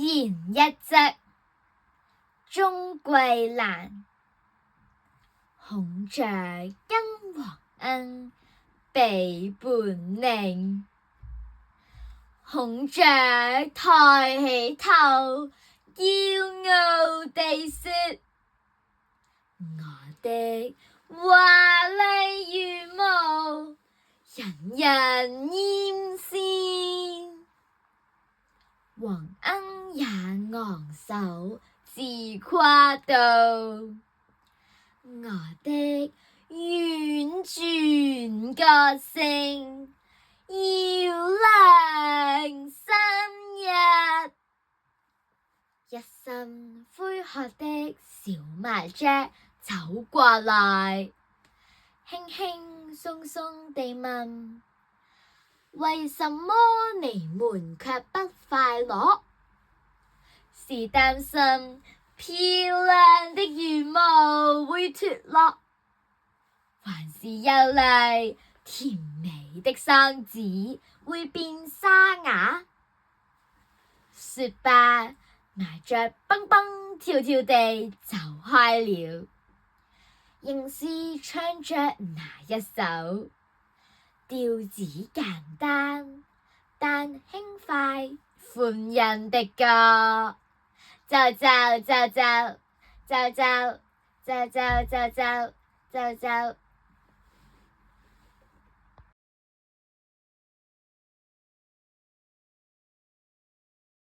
言一則，鍾桂蘭。孔雀跟皇恩比本領，孔雀抬起頭，驕傲地說：我的華麗羽毛，人人艷羨。皇恩也昂首自誇道：我的婉轉歌聲，繞梁山日。一身灰褐的小麻雀走過來，輕輕鬆鬆地問：為什麼你們卻不快樂？是擔心漂亮的羽毛會脫落，還是憂慮甜美的嗓子會變沙啞？說罷，麻雀蹦蹦跳跳地走開了，仍是唱着那一首調子簡單但輕快歡欣的歌。走走走走走走走走走走走走。